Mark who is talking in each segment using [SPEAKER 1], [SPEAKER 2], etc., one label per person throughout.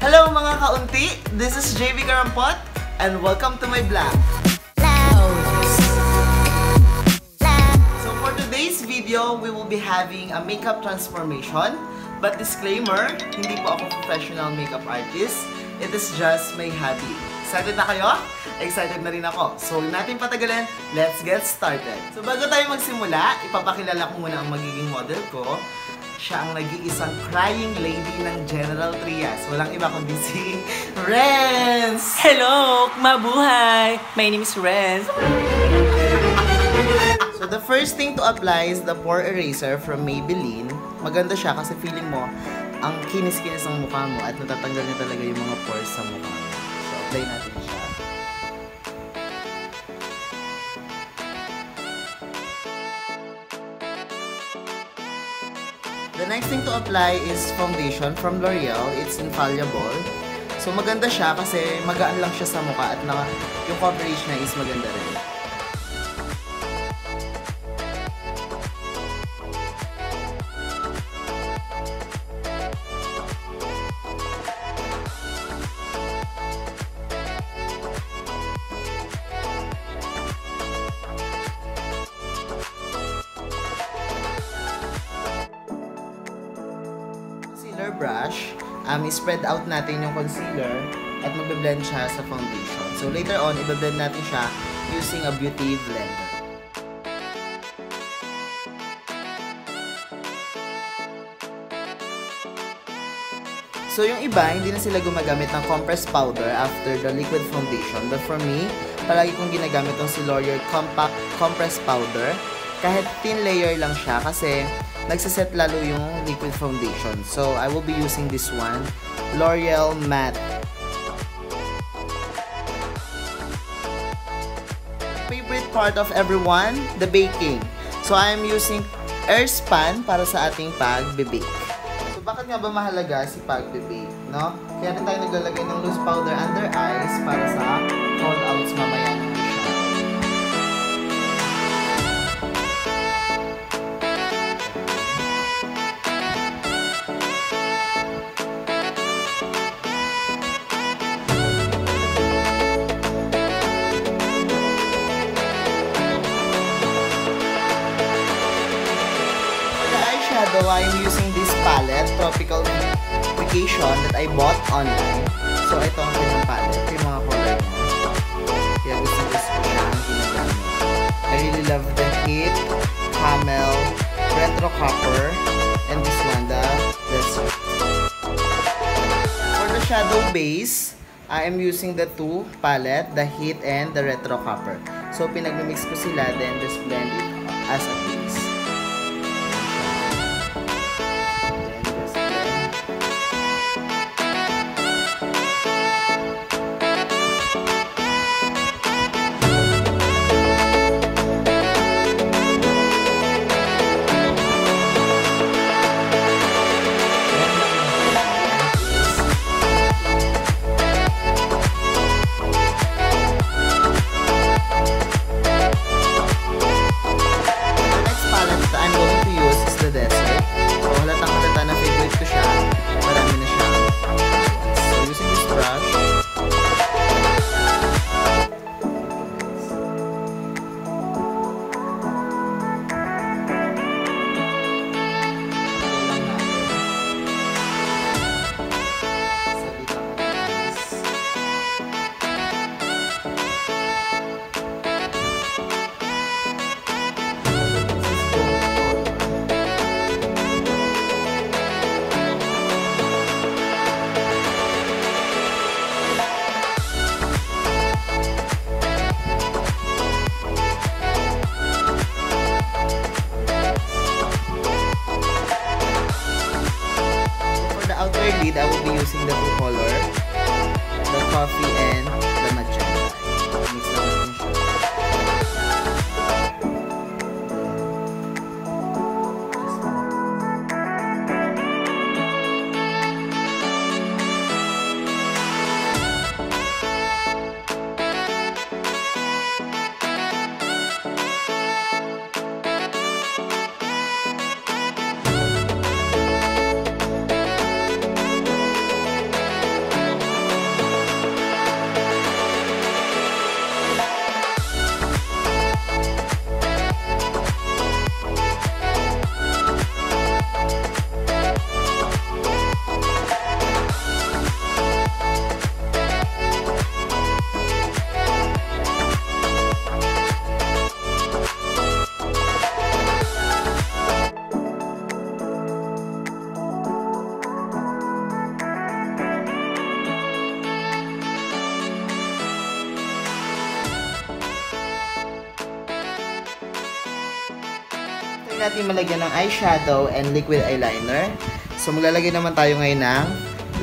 [SPEAKER 1] Hello mga kaunti! This is JV Karampot and welcome to my vlog. So for today's video, we will be having a makeup transformation. But disclaimer, hindi po ako professional makeup artist. It is just my hobby. Excited na kayo? Excited na rin ako. So huwag natin patagalin, let's get started. So bago tayo magsimula, ipapakilala ko muna ang magiging model ko. Siya ang nag-iisang crying lady ng General Trias. Walang iba kundi si Renz!
[SPEAKER 2] Hello! Mabuhay! My name is Renz.
[SPEAKER 1] So the first thing to apply is the pore eraser from Maybelline. Maganda siya kasi feeling mo ang kinis-kinis ng mukha mo at natatanggal niya talaga yung mga pores sa mukha mo. So apply natin siya. The next thing to apply is foundation from L'Oreal. It's infallible. So maganda siya kasi magaan lang siya sa mukha at yung coverage niya is maganda rin. Brush, i-spread out natin yung concealer at magbe-blend siya sa foundation. So later on, i-blend natin siya using a beauty blender. So yung iba, hindi na sila gumagamit ng compressed powder after the liquid foundation. But for me, palagi kong ginagamit tong si L'Oreal Compact Compressed Powder. Kahit thin layer lang siya kasi nagsaset lalo yung liquid foundation. So, I will be using this one, L'Oreal Matte. Favorite part of everyone, the baking. So, I am using Airspan para sa ating pag-bake. So, bakit nga ba mahalaga si pag-bake, no? Kaya rin tayo naglalagay ng loose powder under eyes para sa fallouts mamaya. So I'm using this palette, Tropical Vacation, that I bought online. So ito ang kanyang palette, yung mga color niya. Kaya gusto ko siya ang ginagamit. I really love the Heat, Camel, Retro Copper, and this one, the Desert. For the shadow base, I am using the two palette, the Heat and the Retro Copper. So pinag-mix ko sila, then just blend it as a base. I will be using the two color, the coffee and the magenta. Mix lang natin siya. natin malagyan ng eyeshadow and liquid eyeliner. So, maglalagay naman tayo ngayon ng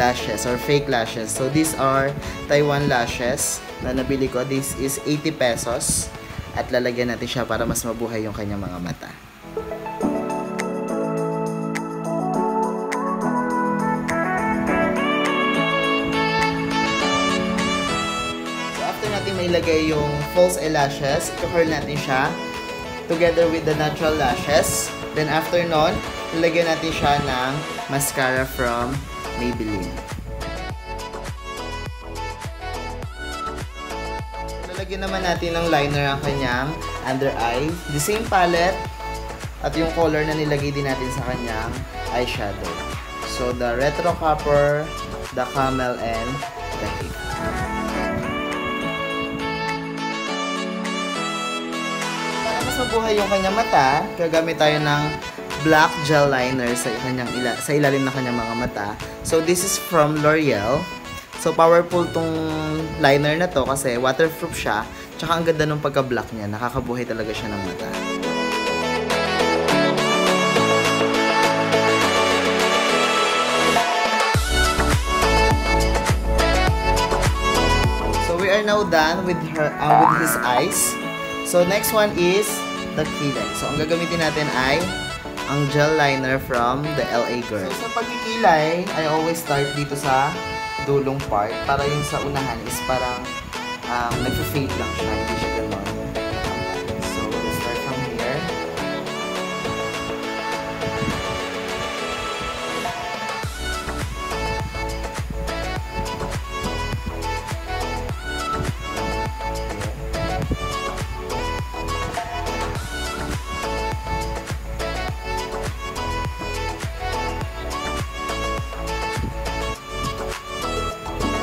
[SPEAKER 1] lashes or fake lashes. So, these are Taiwan lashes na nabili ko. This is 80 pesos. At lalagyan natin siya para mas mabuhay yung kanyang mga mata. So, after natin mailagay yung false eyelashes, i-curl natin siya together with the natural lashes. Then after nun, lalagyan natin siya ng mascara from Maybelline. Lalagyan naman natin ng liner ang kanyang under eye. The same palette at yung color na nilagay din natin sa kanyang eyeshadow. So the Retro Copper, the Camel, and the Cake. Mabuhay yung kanyang mata, gagamit tayo ng black gel liner sa ilalim ng kanyang mga mata. So this is from L'Oreal. So powerful tong liner na to kasi waterproof siya, tsaka ang ganda ng pagka-black niya, nakakabuhay talaga siya ng mata. So we are now done with his eyes. So next one is the kilay. So, ang gagamitin natin ay ang gel liner from the LA Girl. So, sa pagkikilay, I always start dito sa dulong part. Para yung sa unahan is parang nag-fade lang siya. Hindi siya gano'n. So, let's start from here.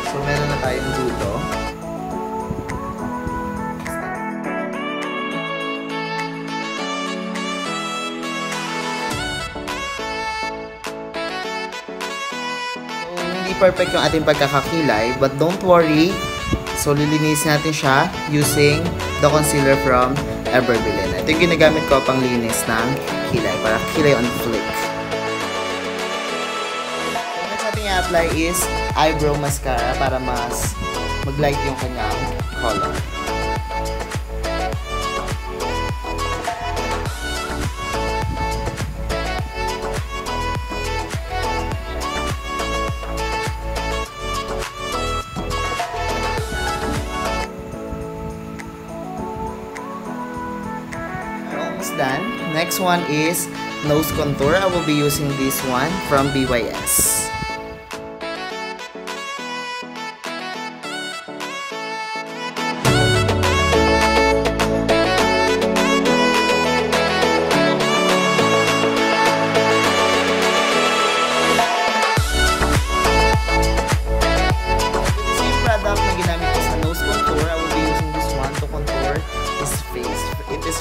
[SPEAKER 1] So, meron na tayong dulo. So, hindi perfect yung ating pagkakakilay, but don't worry. So, lilinisin natin siya using the concealer from Everbillion. Ito yung ginagamit ko pang linis ng kilay, para kilay on flick. I-apply is eyebrow mascara para mas mag-light yung kanyang color. We're almost done. Next one is nose contour. I will be using this one from BYS.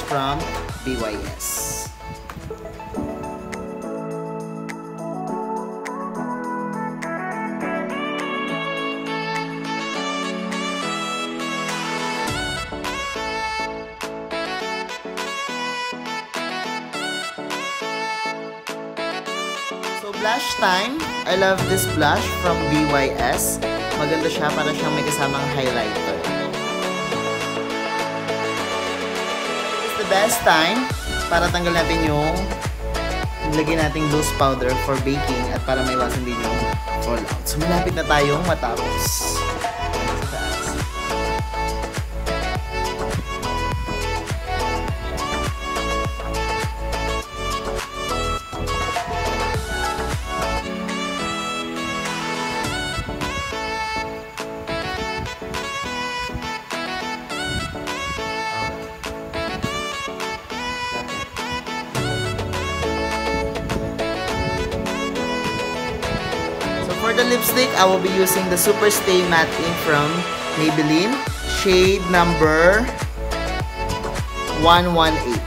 [SPEAKER 1] From BYS. So blush time. I love this blush from BYS. Maganda siya, para siyang may kasamang highlighter. Best time para tanggal natin yung lagay nating loose powder for baking at para maiwasan din yung fallout. So malapit na tayong matapos. For the lipstick, I will be using the Super Stay Matte Ink from Maybelline, shade number 118.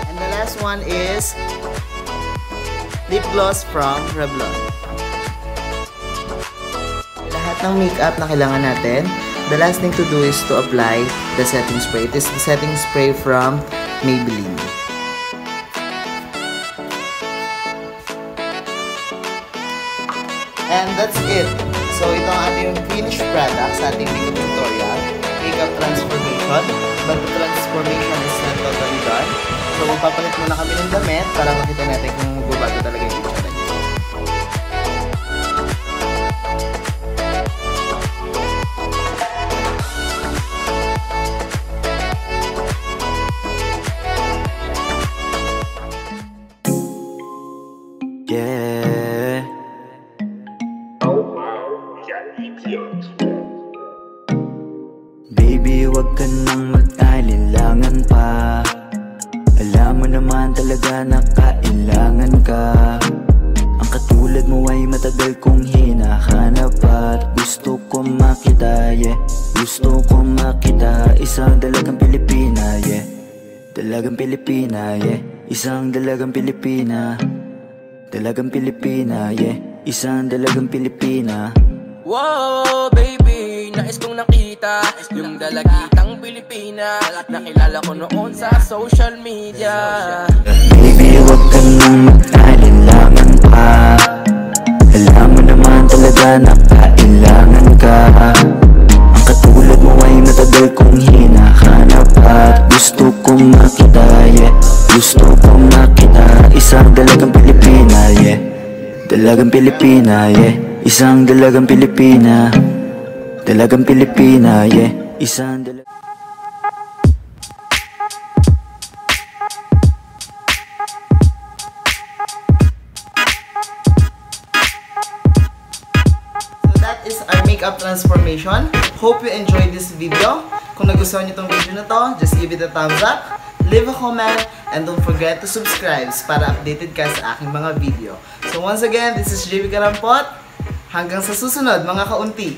[SPEAKER 1] And the last one is lip gloss from Revlon. Lahat ng makeup na kailangan natin, the last thing to do is to apply the setting spray. It is the setting spray from Maybelline. And that's it. So ito ang ating finished product sa ating makeup tutorial, makeup transformation. But the transformation is not totally done. So magpapalit muna kami ng damit para makita natin kung magbabago talaga yung itsura niya.
[SPEAKER 2] Yeah. Baby, wag ka nang mag-alinlangan pa. Alam mo naman talaga na kailangan ka. Ang katulad mo ay matagal kong hinahanap at gusto ko makita, yeah. Gusto ko makita isang dalagang Pilipina, yeah. Dalagang Pilipina, yeah. Isang dalagang Pilipina. Dalagang Pilipina, yeah. Isang dalagang Pilipina.
[SPEAKER 3] Wow, baby, nais kong nakita yung dalagitang Pilipina. Nakilala ko noon sa social media.
[SPEAKER 2] Baby, wag ka nang mag-alinlangan pa. Alam mo naman talaga na kailangan ka. Ang katulad mo ay matagal kong hinahanap at gusto kong makita, yeah. Gusto kong makita isang dalagang Pilipina, yeah. Dalagang Pilipina, yeah. Isang dalagang Pilipina. Dalagang Pilipina, yeah. Isang dalagang
[SPEAKER 1] That is our makeup transformation. Hope you enjoyed this video. Kung nagustuhan niyo itong video na to, just give it a thumbs up, leave a comment, and don't forget to subscribe para updated ka sa aking mga video. So once again, this is JB Karampot. Hanggang sa susunod mga kaunti.